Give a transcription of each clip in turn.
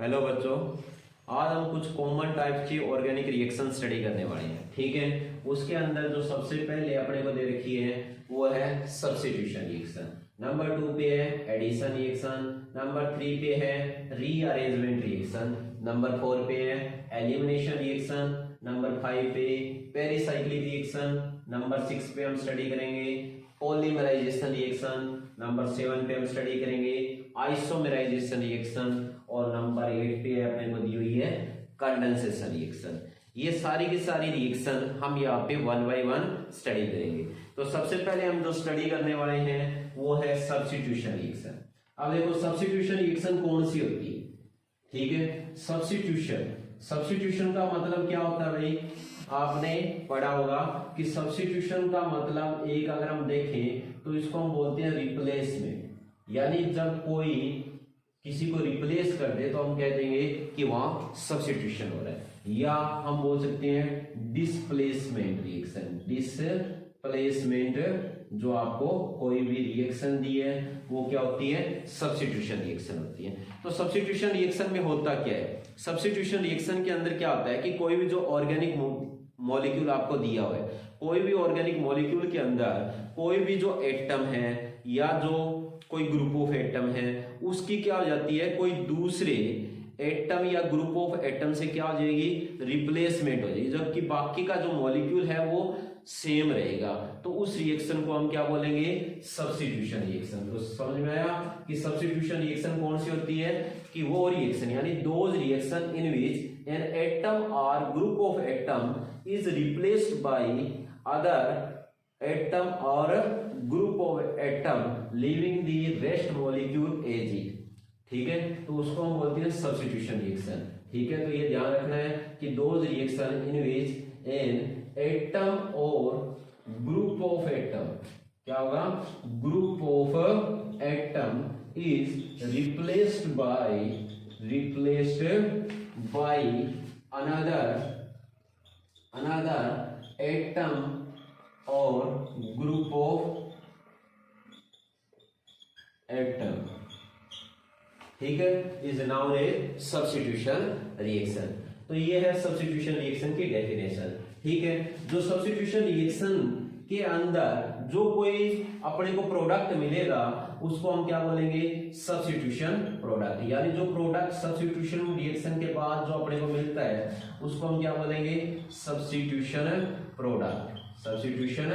Hello बच्चों, आज हम कुछ कॉमन टाइप के ऑर्गेनिक रिएक्शन स्टडी करने वाले हैं। ठीक है, उसके अंदर जो सबसे पहले अपने को दे रखी है वो है सब्स्टिट्यूशन रिएक्शन। नंबर 2 पे है एडिशन रिएक्शन। नंबर 3 पे है रीअरेंजमेंट रिएक्शन। नंबर 4 पे है एलिमिनेशन रिएक्शन। नंबर 5 पे पेरिसाइक्लिक रिएक्शन। नंबर 6 पे हम स्टडी करेंगे पॉलीमराइजेशन रिएक्शन। नंबर 7 पे हम स्टडी करेंगे आइसोमेराइजेशन रिएक्शन। और नंबर 8 पे अपने को दी हुई है कंडेंसेशन रिएक्शन। ये सारी की सारी रिएक्शन हम यहाँ पे 1 बाय 1 स्टडी करेंगे। तो सबसे पहले हम जो स्टडी करने वाले हैं वो है सब्स्टिट्यूशन रिएक्शन। अब देखो सब्स्टिट्यूशन रिएक्शन कौन सी होती है। ठीक है, सब्स्टिट्यूशन का मतलब क्या होता है भाई, आपने पढ़ा होगा कि सब्स्टिट्यूशन का मतलब एक अगर हम देखें तो इसको हम बोलते हैं रिप्लेसमेंट। यानी जब कोई किसी को रिप्लेस कर दे तो हम कह देंगे कि वहां सब्स्टिट्यूशन हो रहा है। या हम बोल सकते हैं डिस्प्लेसमेंट रिएक्शन। डिस्प्लेसमेंट जो आपको कोई भी रिएक्शन दी है वो क्या होती है, सब्स्टिट्यूशन रिएक्शन होती है। तो सब्स्टिट्यूशन रिएक्शन में होता क्या है, सब्स्टिट्यूशन रिएक्शन के अंदर क्या होता है कि कोई भी जो ऑर्गेनिक मॉलिक्यूल आपको दिया हुआ है, कोई भी ऑर्गेनिक मॉलिक्यूल के अंदर कोई भी जो एटम है या जो कोई ग्रुप ऑफ एटम है उसकी क्या हो जाती है, कोई दूसरे एटम या ग्रुप ऑफ एटम से क्या हो जाएगी, रिप्लेसमेंट हो जाएगी, जबकि बाकी का जो मॉलिक्यूल है वो सेम रहेगा। तो उस रिएक्शन को हम क्या बोलेंगे, सब्स्टिट्यूशन रिएक्शन। तो समझ में आया कि सब्स्टिट्यूशन रिएक्शन कौन सी होती है, कि वो रिएक्शन यानी those reaction in which an atom और group of atom is replaced by other atom और group of atom leaving the rest molecule as it. ठीक है, तो उसको हम बोलते हैं सब्स्टिट्यूशन रिएक्शन। ठीक है, तो ये ध्यान रखना है कि those reaction in which an atom और ग्रुप ऑफ एटम, क्या होगा, group of atom is replaced by another atom और ग्रुप ऑफ एटम। ठीक है, is noun A substitution reaction. तो ये है सब्स्टिट्यूशन रिएक्शन की डेफिनेशन। ठीक है, जो सब्स्टिट्यूशन रिएक्शन के अंदर जो कोई अपने को प्रोडक्ट मिलेगा उसको हम क्या बोलेंगे, सब्स्टिट्यूशन प्रोडक्ट। यानी जो प्रोडक्ट सब्स्टिट्यूशन रिएक्शन के बाद जो अपने को मिलता है उसको हम क्या बोलेंगे, सब्स्टिट्यूशन प्रोडक्ट। Substitution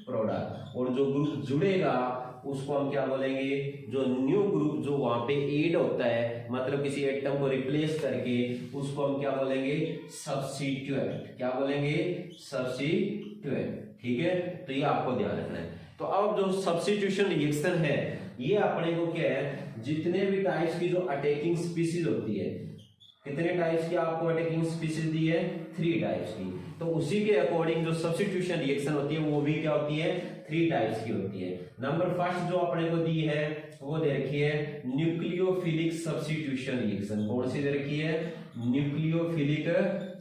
product. और जो ग्रुप जुड़ेगा उसको हम क्या बोलेंगे, जो न्यू ग्रुप जो वहां पे ऐड होता है, मतलब किसी एटम को रिप्लेस करके, उसको हम क्या बोलेंगे, सब्स्टिट्यूएंट। क्या बोलेंगे, सब्स्टिट्यूएंट। ठीक है, तो ये आपको ध्यान रखना है। तो अब जो सब्स्टिट्यूशन रिएक्शन है ये अपने को क्या है, जितने भी टाइप्स की जो अटैकिंग स्पीसीज होती है, कितने टाइप्स की आपको अटैकिंग स्पीसीज दी है, 3 टाइप्स की। तो उसी के अकॉर्डिंग जो सब्स्टिट्यूशन रिएक्शन होती है वो भी क्या होती है, 3 टाइप्स की होती है। नंबर फर्स्ट जो अपने को दी है वो दे रखी है न्यूक्लियोफिलिक सब्स्टिट्यूशन रिएक्शन। कौन सी दे रखी है, nucleophilic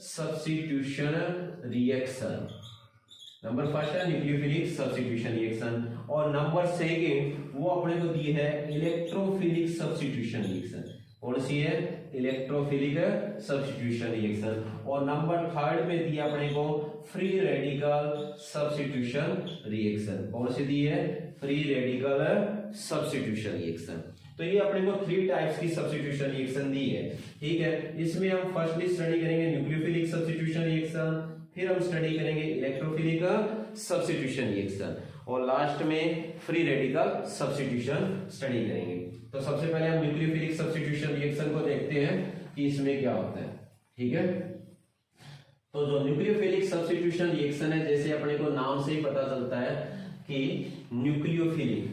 substitution reaction. Number first है न्यूक्लियोफिलिक सब्स्टिट्यूशन रिएक्शन। और नंबर सेकंड वो अपने को दी है इलेक्ट्रोफिलिक सब्स्टिट्यूशन रिएक्शन। कौन सी है, इलेक्ट्रोफिलिक सब्स्टिट्यूशन रिएक्शन। और नंबर थर्ड में दिया अपने को फ्री रेडिकल सब्स्टिट्यूशन रिएक्शन। कौन सी दी है, फ्री रेडिकल सब्स्टिट्यूशन रिएक्शन। तो ये अपने को 3 टाइप्स की सब्स्टिट्यूशन रिएक्शन दी है। ठीक है, इसमें हम फर्स्टली स्टडी करेंगे न्यूक्लियोफिलिक सब्स्टिट्यूशन रिएक्शन, फिर हम स्टडी करेंगे इलेक्ट्रोफिलिक सब्स्टिट्यूशन रिएक्शन, और लास्ट में फ्री रेडिकल सब्स्टिट्यूशन स्टडी करेंगे। तो सबसे पहले हम न्यूक्लियोफिलिक सब्स्टिट्यूशन रिएक्शन को देखते हैं कि इसमें क्या होता है। ठीक है, तो जो न्यूक्लियोफिलिक सब्स्टिट्यूशन रिएक्शन है, जैसे अपने को नाम से ही पता चलता है कि न्यूक्लियोफिलिक।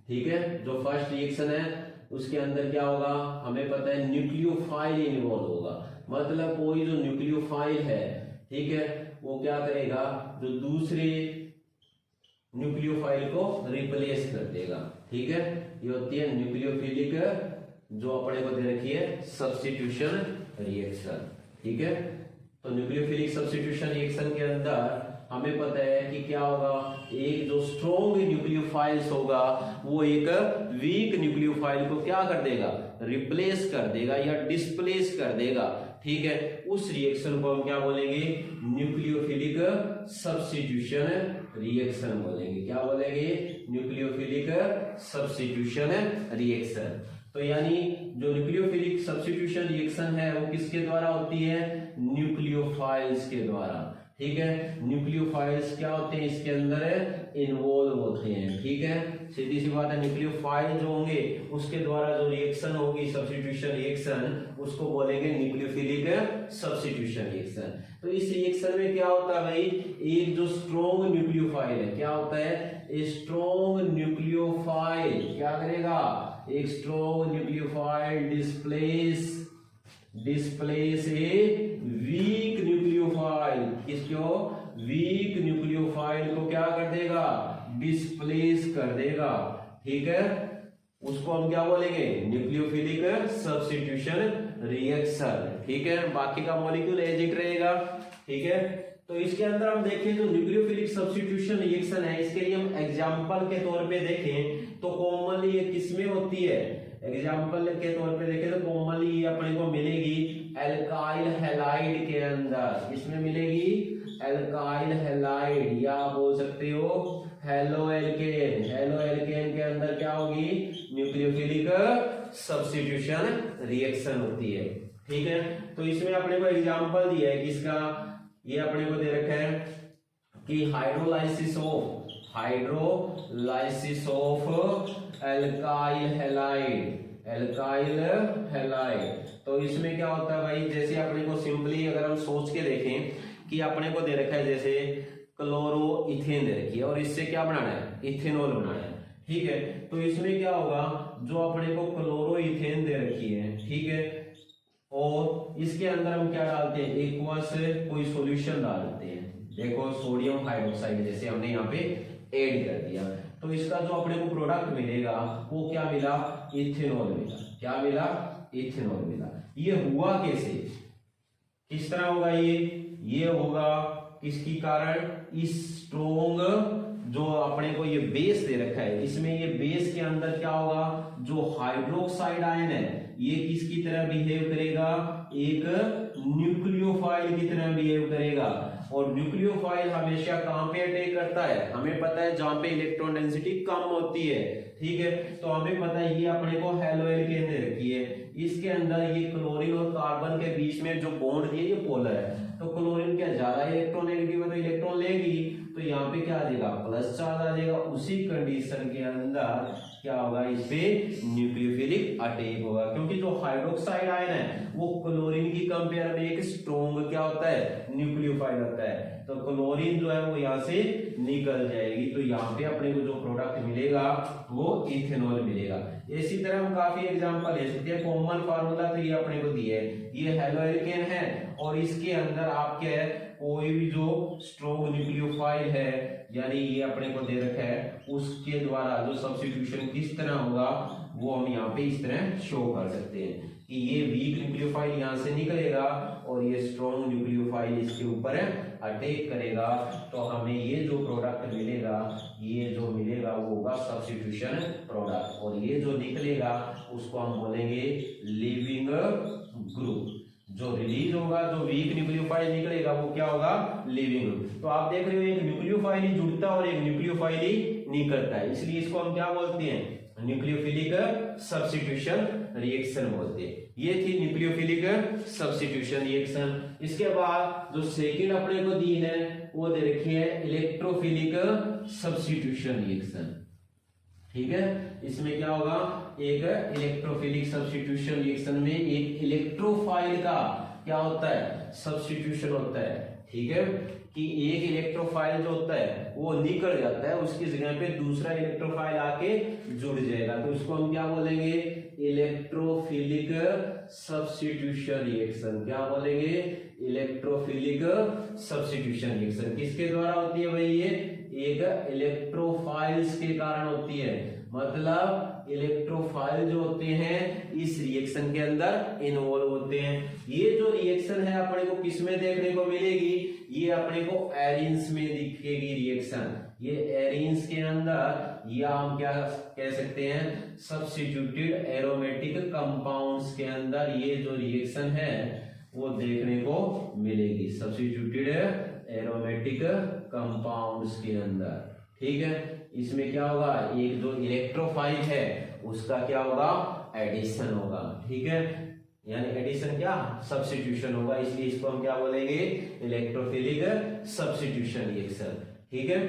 ठीक है, जो फर्स्ट रिएक्शन है उसके अंदर क्या होगा, हमें पता है न्यूक्लियोफाइल इन्वॉल्व होगा। मतलब कोई जो न्यूक्लियोफाइल है, ठीक है, वो क्या करेगा, जो दूसरे न्यूक्लियोफाइल को रिप्लेस कर देगा। ठीक है, ये होती है न्यूक्लियोफिलिक जो अपने को दे रखी है सब्स्टिट्यूशन रिएक्शन। ठीक है, तो न्यूक्लियोफिलिक सब्स्टिट्यूशन रिएक्शन के अंदर हमें पता है कि क्या होगा, एक जो स्ट्रॉन्ग न्यूक्लियोफाइल्स होगा वो एक वीक न्यूक्लियोफाइल को क्या कर देगा, रिप्लेस कर देगा या डिस्प्लेस कर देगा, ठीक है, उस रिएक्शन को हम क्या बोलेंगे, न्यूक्लियोफिलिक सब्स्टिट्यूशन रिएक्शन बोलेंगे। क्या बोलेंगे, न्यूक्लियोफिलिक सब्स्टिट्यूशन रिएक्शन। तो यानी जो न्यूक्लियोफिलिक सब्स्टिट्यूशन रिएक्शन है वो किसके द्वारा होती है, न्यूक्लियोफाइल्स के द्वारा, ठीक है। न्यूक्लियोफाइल्स क्या होते हैं, इसके अंदर इन्वॉल्व होते हैं, ठीक है, सीधी सी बात है। न्यूक्लियोफाइल जो होंगे उसके द्वारा जो रिएक्शन होगी सब्स्टिट्यूशन रिएक्शन, उसको बोलेंगे न्यूक्लियोफिलिक सब्स्टिट्यूशन रिएक्शन। तो इस रिएक्शन में क्या होता है भाई, एक जो स्ट्रॉन्ग न्यूक्लियोफाइल है, क्या होता है, ए स्ट्रॉन्ग न्यूक्लियोफाइल क्या करेगा, एक strong nucleophile displace a weak nucleophile, किसको, वीक न्यूक्लियोफाइल को क्या कर देगा, डिस्प्लेस कर देगा, ठीक है। उसको हम क्या बोलेंगे, न्यूक्लियोफिलिक सब्स्टिट्यूशन रिएक्शन, ठीक है। बाकी का मॉलिक्यूल एज इट रहेगा, ठीक है। तो इसके अंदर हम देखें जो न्यूक्लियोफिलिक सब्स्टिट्यूशन रिएक्शन है, इसके लिए हम एग्जांपल के तौर पे देखें तो कॉमनली ये किसमें होती है, एग्जांपल के तौर पे देखें तो कॉमनली ये अपने को मिलेगी एल्काइल हैलाइड के अंदर, इसमें मिलेगी एल्काइल हैलाइड, या बोल सकते हो हेलो एल्केन। हेलो एल्केन के अंदर क्या होगी, न्यूक्लियोफिलिक सब्स्टिट्यूशन रिएक्शन होती है, ठीक है। तो इसमें अपने को एग्जांपल दिया है किसका, ये अपने को दे रखा है कि हाइड्रोलाइसिस ऑफ एल्काइल हैलाइड। तो इसमें क्या होता है भाई, जैसे अपने को सिंपली अगर हम सोच के देखें कि अपने को दे रखा है जैसे क्लोरो इथेन दे रखी है और इससे क्या बनाना है, इथेनॉल बनाना है, ठीक है। तो इसमें क्या होगा, जो अपने को क्लोरो इथेन दे रखी है, ठीक है, और इसके अंदर हम क्या डालते हैं, एक्वस कोई सॉल्यूशन डालते हैं, देखो सोडियम हाइड्रोक्साइड जैसे हमने यहाँ पे ऐड कर दिया, तो इसका जो अपने को प्रोडक्ट मिलेगा वो क्या मिला, इथेनॉल मिला। क्या मिला, इथेनॉल मिला। ये हुआ कैसे, किस तरह होगा, ये होगा किसकी कारण, इस स्ट्रोंग जो अपने को ये बेस दे रखा है, इसमें ये बेस के अंदर क्या होगा, जो हाइड्रोक्साइड आयन है ये किसकी तरह बिहेव करेगा, एक न्यूक्लियोफाइल की तरह बिहेव करेगा। और न्यूक्लियोफाइल हमेशा कहां पे अटैक करता है, हमें पता है जहां पे इलेक्ट्रॉन डेंसिटी कम होती है, ठीक है। तो हमें पता है ये अपने को हेलो एल्केन दे रखी है, इसके अंदर ये क्लोरीन और कार्बन के बीच में जो बॉन्ड है ये पोलर है, तो क्लोरीन क्या ज्यादा इलेक्ट्रॉन नेगेटिव है तो इलेक्ट्रॉन लेगी, तो यहाँ पे क्या आ जाएगा, प्लस चार्ज आ जाएगा। उसी कंडीशन के अंदर क्या होगा, इस पे न्यूक्लियोफिलिक अटैक होगा, क्योंकि जो हाइड्रोक्साइड आयन है वो क्लोरीन की कंपेयर में एक स्ट्रॉन्ग क्या होता है, न्यूक्लियोफाइल होता है, तो क्लोरीन जो है वो यहाँ से निकल जाएगी, तो यहाँ पे अपने को जो प्रोडक्ट मिलेगा वो इथेनॉल मिलेगा। इसी तरह हम काफी एग्जांपल ले सकते हैं। कॉमन फार्मूला तो ये अपने को दिया है, ये हेलो एल्केन है और इसके अंदर आप क्या है, कोई भी जो स्ट्रॉन्ग न्यूक्लियोफाइल है, यानी ये अपने को दे रखा है, उसके द्वारा जो सब्स्टिट्यूशन किस तरह होगा वो हम यहाँ पे इस तरह शो कर सकते हैं कि ये वीक न्यूक्लियोफाइल यहाँ से निकलेगा और ये स्ट्रॉन्ग न्यूक्लियोफाइल इसके ऊपर अटैक करेगा, तो हमें ये जो प्रोडक्ट मिलेगा, ये जो मिलेगा वो होगा सब्स्टिट्यूशन प्रोडक्ट, और ये जो निकलेगा उसको हम बोलेंगे लिविंग ग्रुप। जो रिलीज होगा, जो वीक न्यूक्लियोफाइल निकलेगा वो क्या होगा, लिविंग ग्रुप। तो आप देख रहे हो एक न्यूक्लियोफाइल ही जुड़ता है और एक न्यूक्लियोफाइल ही निकलता है, इसलिए इसको हम क्या बोलते हैं, न्यूक्लियोफिलिक सब्स्टिट्यूशन रिएक्शन बोलते हैं। ये थी न्यूक्लियोफिलिक सब्स्टिट्यूशन रिएक्शन। इसके बाद जो सेकंड अपने को दी है वो दे रखी है इलेक्ट्रोफिलिक सब्स्टिट्यूशन रिएक्शन, ठीक है। इसमें क्या होगा, एक इलेक्ट्रोफिलिक सब्स्टिट्यूशन रिएक्शन में एक इलेक्ट्रोफाइल का क्या होता है, सब्स्टिट्यूशन होता है, ठीक है, कि एक इलेक्ट्रोफाइल जो होता है वो निकल जाता है, उसकी जगह पे दूसरा इलेक्ट्रोफाइल आके जुड़ जाएगा, तो उसको हम क्या बोलेंगे, इलेक्ट्रोफिलिक सब्स्टिट्यूशन रिएक्शन। क्या बोलेंगे, इलेक्ट्रोफिलिक सब्स्टिट्यूशन रिएक्शन। किसके द्वारा होती है भाई, ये एक इलेक्ट्रोफाइल्स के कारण होती है, मतलब इलेक्ट्रोफाइल जो होते हैं इस रिएक्शन के अंदर इन्वॉल्व होते हैं। ये जो रिएक्शन है अपने को किस में देखने को मिलेगी, ये अपने को एरिन्स में दिखेगी रिएक्शन। ये एरिन्स के अंदर, या हम क्या कह सकते हैं, सब्स्टिट्यूटेड एरोमेटिक कंपाउंड्स के अंदर ये जो रिएक्शन है वो देखने को मिलेगी, सब्स्टिट्यूटेड एरोमेटिक कंपाउंड्स के अंदर। ठीक है, इसमें क्या होगा, एक जो इलेक्ट्रोफाइल है उसका क्या होगा, एडिशन होगा। ठीक है, यानी एडिशन क्या, सब्स्टिट्यूशन होगा, इसलिए इसको हम क्या बोलेंगे, इलेक्ट्रोफिलिक सब्स्टिट्यूशन रिएक्शन। ठीक है,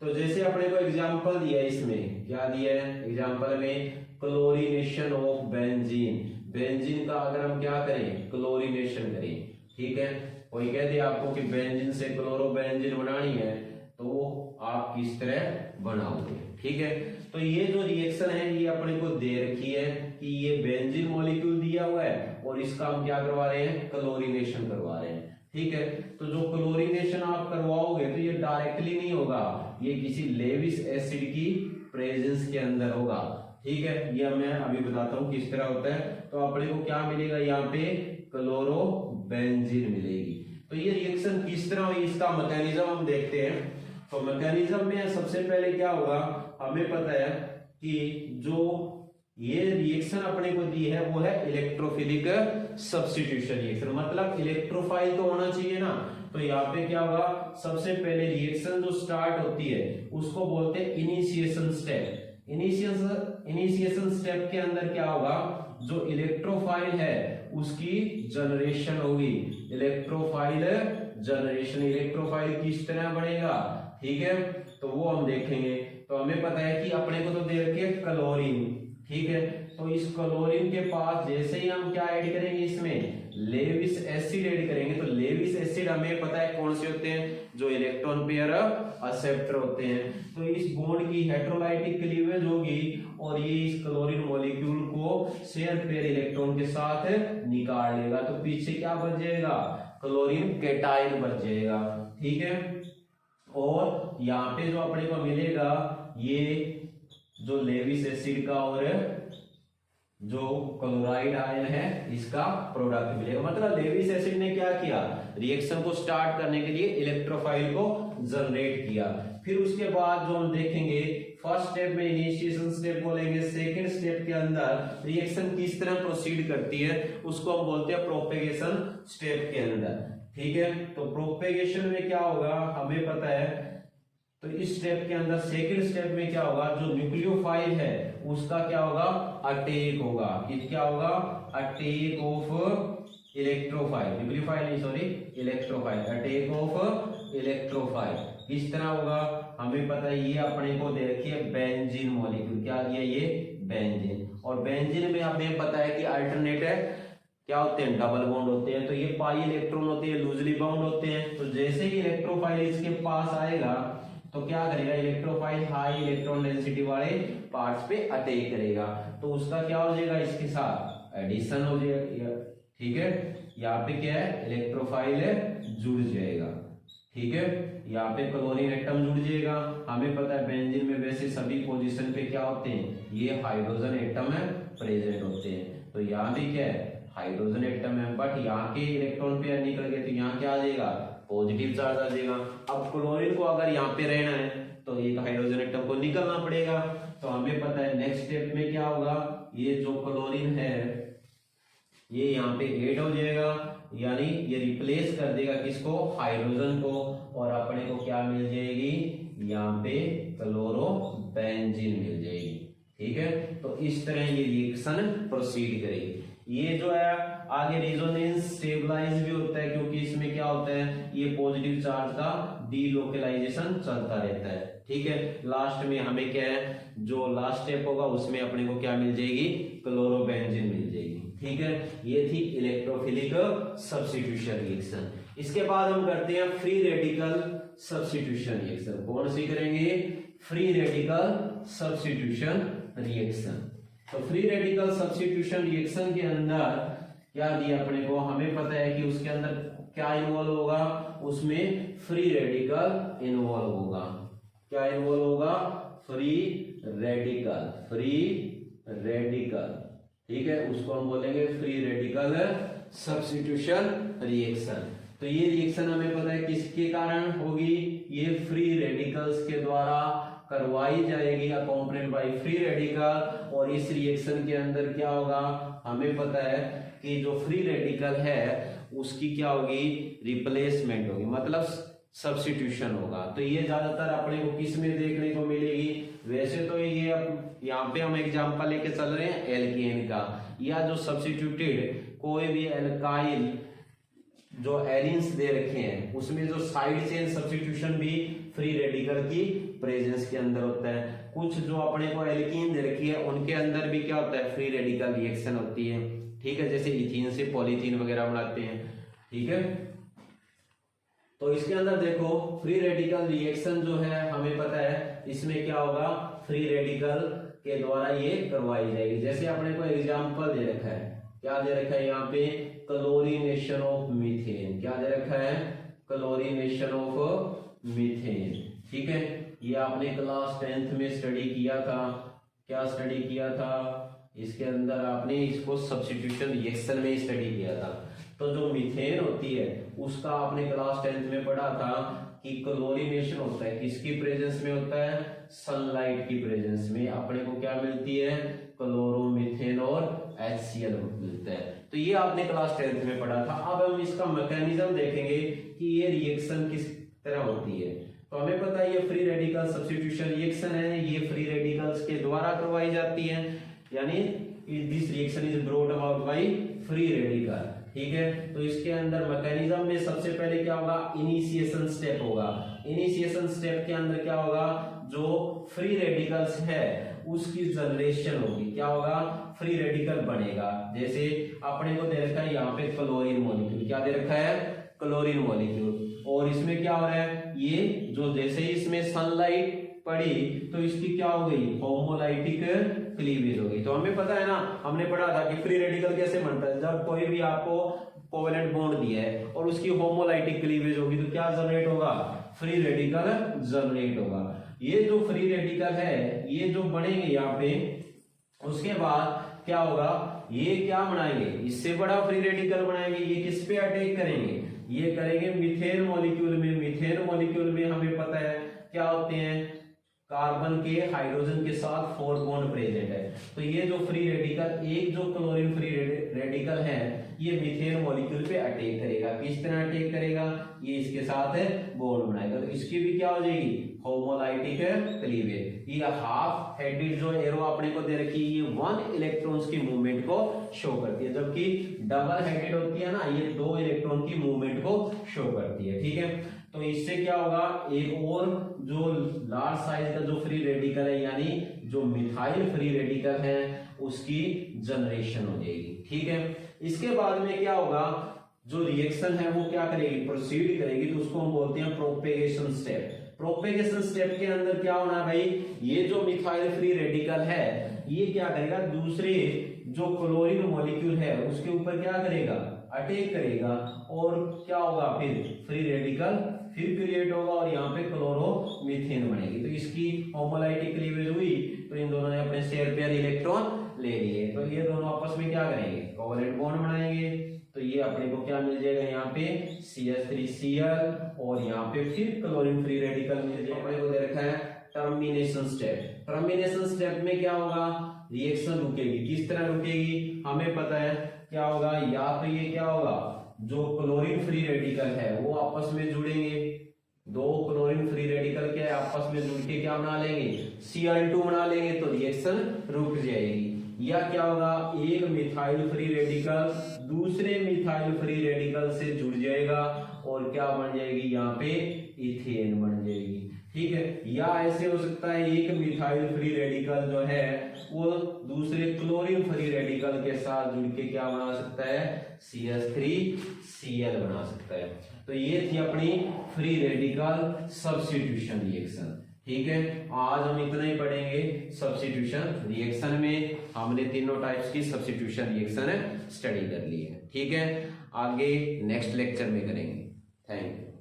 तो जैसे अपने को एग्जांपल दिया है, इसमें क्या दिया है एग्जांपल में, क्लोरीनेशन ऑफ बेंजीन। बेंजीन का अगर हम क्या करें, क्लोरीनेशन करें। ठीक है, कोई कह दे आपको कि बेंजीन से क्लोरोबेंजीन बनानी है, तो आप किस तरह बनाओगे। ठीक है, तो ये जो रिएक्शन है ये अपने को दे रखी है कि ये बेंजीन मॉलिक्यूल दिया हुआ है और इसका हम क्या करवा रहे हैं, क्लोरीनेशन करवा रहे हैं। ठीक है, तो जो क्लोरीनेशन आप करवाओगे तो ये डायरेक्टली नहीं होगा, ये किसी लेविस एसिड की प्रेजेंस के अंदर होगा। ठीक है, ये मैं अभी बताता हूँ किस तरह होता है। तो अपने को क्या मिलेगा, यहाँ पे क्लोरोबेंजीन मिलेगी। तो ये रिएक्शन किस तरह हुई, इसका मैकेनिज्म हम देखते हैं। तो मैकेनिज्म में सबसे पहले क्या होगा, हमें पता है कि जो ये रिएक्शन अपने को दी है वो है इलेक्ट्रोफिलिक सब्स्टिट्यूशन रिएक्शन, मतलब इलेक्ट्रोफाइल तो होना चाहिए ना। तो यहाँ पे क्या होगा, सबसे पहले रिएक्शन जो स्टार्ट होती है उसको बोलते हैं इनिशिएशन स्टेप। इनिशिएशन स्टेप के अंदर क्या होगा, जो इलेक्ट्रोफाइल है उसकी जनरेशन होगी, इलेक्ट्रोफाइल जनरेशन। इलेक्ट्रोफाइल किस तरह बढ़ेगा, ठीक है, तो वो हम देखेंगे। तो हमें पता है कि अपने को तो दे रखी है क्लोरीन। ठीक है, तो इस क्लोरीन के पास जैसे ही हम क्या ऐड करेंगे, इसमें लेविस एसिड ऐड करेंगे। तो लेविस एसिड हमें पता है कौन से होते हैं, जो इलेक्ट्रॉन पेयर एक्सेप्टर होते हैं। तो इस बॉन्ड की हेटेरोलाइटिक क्लीवेज होगी और ये इस क्लोरीन मॉलिक्यूल को शेयर पेयर इलेक्ट्रॉन के साथ निकाल लेगा। तो पीछे क्या बच जाएगा, क्लोरीन कैटायन बच जाएगा। ठीक है, और यहाँ पे जो अपने को मिलेगा ये जो लेविस एसिड का और जो क्लोराइड आयन है इसका प्रोडक्ट मिलेगा। मतलब लेविस एसिड ने क्या किया, रिएक्शन को स्टार्ट करने के लिए इलेक्ट्रोफाइल को जनरेट किया। फिर उसके बाद जो हम देखेंगे, फर्स्ट स्टेप में इनिशिएशन स्टेप बोलेंगे, सेकंड स्टेप के अंदर रिएक्शन किस तरह प्रोसीड करती है उसको हम बोलते हैं प्रोपेगेशन स्टेप के अंदर। ठीक है, तो प्रोपेगेशन में क्या होगा हमें पता है। तो इस स्टेप के अंदर सेकंड स्टेप में क्या होगा, जो न्यूक्लियोफाइल है उसका क्या होगा, अटैक होगा। क्या होगा, अटैक ऑफ इलेक्ट्रोफाइल, न्यूक्लियोफाइल नहीं sorry electrophile, attack of electrophile. किस तरह होगा, हमें पता है ये अपने को दे रखी है बेंजीन मॉलिक्यूल। क्या दिया, ये बेंजीन। और बेंजीन में हमें पता है कि अल्टरनेट है क्या होते हैं, डबल बॉन्ड होते हैं। तो ये पाई इलेक्ट्रॉन होते हैं, लूजली बाउंड होते हैं। तो जैसे ही इलेक्ट्रोफाइल इसके पास आएगा तो क्या करेगा, इलेक्ट्रोफाइल हाई इलेक्ट्रॉन डेंसिटी वाले पार्ट्स पे अटैक करेगा। तो उसका क्या हो जाएगा, इसके साथ एडिशन हो जाएगा। ठीक है, यहाँ पे क्या है, इलेक्ट्रोफाइल जुड़ जाएगा। ठीक है, यहाँ पे क्लोरीन एटम जुड़ जाएगा। हमें पता है बेंजीन में वैसे सभी पोजीशन पे क्या होते हैं, ये हाइड्रोजन एटम है प्रेजेंट होते हैं। तो यहाँ भी क्या है, हाइड्रोजन एटम है, बट यहाँ के इलेक्ट्रॉन पेयर निकल गए तो यहाँ क्या आ जाएगा, पॉजिटिव चार्ज आ जाएगा। अब क्लोरीन को अगर यहाँ पे रहना है तो एक हाइड्रोजन एटम को निकलना पड़ेगा। तो हमें पता है नेक्स्ट स्टेप में क्या होगा, ये जो क्लोरीन है ये यहाँ पे ऐड हो जाएगा, यानी ये रिप्लेस कर देगा किसको, हाइड्रोजन को, और अपने को क्या मिल जाएगी, यहाँ पे क्लोरोबेंजीन मिल जाएगी। ठीक है, तो इस तरह ये रिएक्शन प्रोसीड करेगी। ये जो है आगे रेजोनेंस स्टेबलाइज भी होता है, क्योंकि इसमें क्या होता है, ये पॉजिटिव चार्ज का डीलोकलाइजेशन चलता रहता है। ठीक है, लास्ट में हमें क्या है, जो लास्ट स्टेप होगा उसमें अपने को क्या मिल जाएगी, क्लोरोबेंजीन मिल जाएगी। ठीक है, ये थी इलेक्ट्रोफिलिक सब्स्टिट्यूशन रिएक्शन। इसके बाद हम करते हैं फ्री रेडिकल सब्स्टिट्यूशन रिएक्शन। कौन सी करेंगे, फ्री रेडिकल सब्स्टिट्यूशन रिएक्शन। तो फ्री रेडिकल सब्स्टिट्यूशन रिएक्शन के अंदर क्या दिया अपने को, हमें पता है कि उसके अंदर क्या इन्वॉल्व होगा, उसमें फ्री रेडिकल इन्वॉल्व होगा। क्या इन्वॉल्व होगा, फ्री रेडिकल, फ्री रेडिकल, ठीक है, उसको हम बोलेंगे फ्री रेडिकल सब्स्टिट्यूशन रिएक्शन। तो ये रिएक्शन हमें पता है किसके कारण होगी, ये फ्री रेडिकल्स के द्वारा करवाई जाएगी, अकॉम्पनीड बाय फ्री रेडिकल। और इस रिएक्शन के अंदर क्या होगा, हमें पता है कि जो फ्री रेडिकल है उसकी क्या होगी, रिप्लेसमेंट होगी, मतलब सब्स्टिट्यूशन होगा। तो ये ज्यादातर अपने को किस में देखने को मिलेगी, वैसे तो ये अब यहाँ पे हम एग्जांपल लेके चल रहे हैं एल्केन का, या जो सब्स्टिट्यूटेड कोई भी एल्काइल जो एलिन्स दे रखे हैं उसमें जो साइड चेन सब्स्टिट्यूशन भी फ्री रेडिकल की प्रेजेंस के अंदर होता है। कुछ जो अपने को एल्कीन दे रखी है उनके अंदर भी क्या होता है, फ्री रेडिकल रिएक्शन होती है, ठीक है, जैसे इथीन से पॉलीथीन वगैरह बनाते हैं, ठीक है। तो इसके अंदर देखो फ्री रेडिकल रिएक्शन जो है हमें पता है इसमें क्या होगा, फ्री रेडिकल के द्वारा ये करवाई जाएगी। जैसे अपने को एग्जांपल दे रखा है, क्या दे रखा है यहाँ पे, क्लोरीनेशन ऑफ मीथेन, क्या दे रखा है, क्लोरीनेशन ऑफ मीथेन, ठीक है। ये आपने क्लास 10th में स्टडी किया था, क्या स्टडी किया था, इसके अंदर आपने इसको सब्स्टिट्यूशन रिएक्शन में स्टडी किया था। तो जो मीथेन होती है उसका आपने क्लास 10th में पढ़ा था कि क्लोरीनेशन होता है, किसकी प्रेजेंस में होता है, सनलाइट की प्रेजेंस में अपने को क्या मिलती है, क्लोरोमीथेन और HCl मिलता है। तो ये आपने क्लास 10th में पढ़ा था। अब हम इसका मैकेनिज्म देखेंगे कि ये रिएक्शन किस तरह होती है। तो हमें पता है ये फ्री रेडिकल सब्स्टिट्यूशन रिएक्शन है, ये फ्री रेडिकल्स के द्वारा करवाई जाती है, यानी this reaction is brought about by free radical, ठीक है। तो इसके अंदर मैकेनिज्म में सबसे पहले क्या होगा, इनिशिएशन स्टेप होगा। इनिशिएशन स्टेप के अंदर क्या होगा, जो फ्री रेडिकल्स है उसकी जनरेशन होगी, क्या होगा, फ्री रेडिकल बनेगा। जैसे अपने को दे रखा है यहाँ पे क्लोरीन मॉलिक्यूल, क्या दे रखा है, क्लोरीन मॉलिक्यूल, और इसमें क्या हो रहा है, ये जो जैसे ही इसमें सनलाइट पड़ी तो इसकी क्या हो गई, होमोलाइटिक क्लीवेज हो गई। तो हमें पता है ना, हमने पढ़ा था कि फ्री रेडिकल कैसे बनता है, जब कोई भी आपको कोवेलेंट बॉन्ड दिया है और उसकी होमोलाइटिक क्लीवेज होगी तो क्या जनरेट होगा, फ्री रेडिकल जनरेट होगा। ये जो फ्री रेडिकल है ये जो बनेंगे यहाँ पे, उसके बाद क्या होगा, ये क्या बनाएंगे, इससे बड़ा फ्री रेडिकल बनाएंगे। ये किस पे अटैक करेंगे, ये करेंगे मीथेन मॉलिक्यूल में। मीथेन मॉलिक्यूल में हमें पता है क्या होते हैं, कार्बन के हाइड्रोजन के साथ 4 बॉन्ड प्रेजेंट है। तो ये जो फ्री रेडिकल, एक जो क्लोरीन फ्री रेडिकल है ये मीथेन मॉलिक्यूल पे अटैक करेगा। किस तरह अटैक करेगा, ये इसके साथ बॉन्ड बनाएगा, तो इसकी भी क्या हो जाएगी, होमोलाइटिक क्लीवेज। ये हाफ हेडेड जो एरो अपने को दे रखी है ये 1 इलेक्ट्रॉन्स की मूवमेंट को शो करती है, जबकि डबल हेडेड होती है ना, ये 2 इलेक्ट्रॉन की मूवमेंट को शो करती है, ठीक है। तो इससे क्या होगा, एक और जो लार्ज साइज का जो फ्री रेडिकल है यानी जो मिथाइल फ्री रेडिकल है उसकी जनरेशन हो जाएगी, ठीक है। इसके बाद में क्या होगा, जो रिएक्शन है वो क्या करेगी, प्रोसीड करेगी, तो उसको हम बोलते हैं प्रोपेगेशन स्टेप। प्रोपेगेशन स्टेप के अंदर क्या होना है भाई, ये जो मिथाइल फ्री रेडिकल है ये क्या करेगा, दूसरे जो क्लोरीन मॉलिक्यूल है उसके ऊपर क्या करेगा, अटैक करेगा, और क्या होगा, फिर फ्री रेडिकल फिर क्रिएट होगा और यहाँ पे क्लोरोमीथेन बनेगी। तो इसकी होमोलाइटिक क्लीवेज हुई तो इन दोनों ने अपने शेयर पेयर इलेक्ट्रॉन ले लिए, तो ये दोनों आपस में क्या करेंगे, कोवेलेंट बॉन्ड बनाएंगे। तो ये अपने को क्या मिल जाएगा, यहाँ पे CH3Cl और यहाँ पे फिर क्लोरीन फ्री रेडिकल मिल जाएगा। अपने को दे रखा है टर्मिनेशन स्टेप। टर्मिनेशन स्टेप में क्या होगा, रिएक्शन रुकेगी। किस तरह रुकेगी, हमें पता है क्या होगा, या तो ये क्या होगा, जो क्लोरीन फ्री रेडिकल है वो आपस में जुड़ेंगे, 2 क्लोरीन फ्री रेडिकल के आपस में जुड़ के क्या बना लेंगे, Cl2 बना लेंगे, तो रिएक्शन रुक जाएगी। या क्या होगा, एक मिथाइल फ्री रेडिकल दूसरे मिथाइल फ्री रेडिकल से जुड़ जाएगा और क्या बन जाएगी, यहाँ पे इथेन बन जाएगी, ठीक है। या ऐसे हो सकता है एक मिथाइल फ्री रेडिकल जो है वो दूसरे क्लोरीन फ्री रेडिकल के साथ जुड़ के क्या बना सकता है, CH3Cl बना सकता है। तो ये थी अपनी फ्री रेडिकल सब्स्टिट्यूशन रिएक्शन, ठीक है। आज हम इतना ही पढ़ेंगे सब्स्टिट्यूशन रिएक्शन में। हमने तीनों टाइप्स की सब्स्टिट्यूशन रिएक्शन स्टडी कर ली है, ठीक है। आगे नेक्स्ट लेक्चर में करेंगे। Thank you.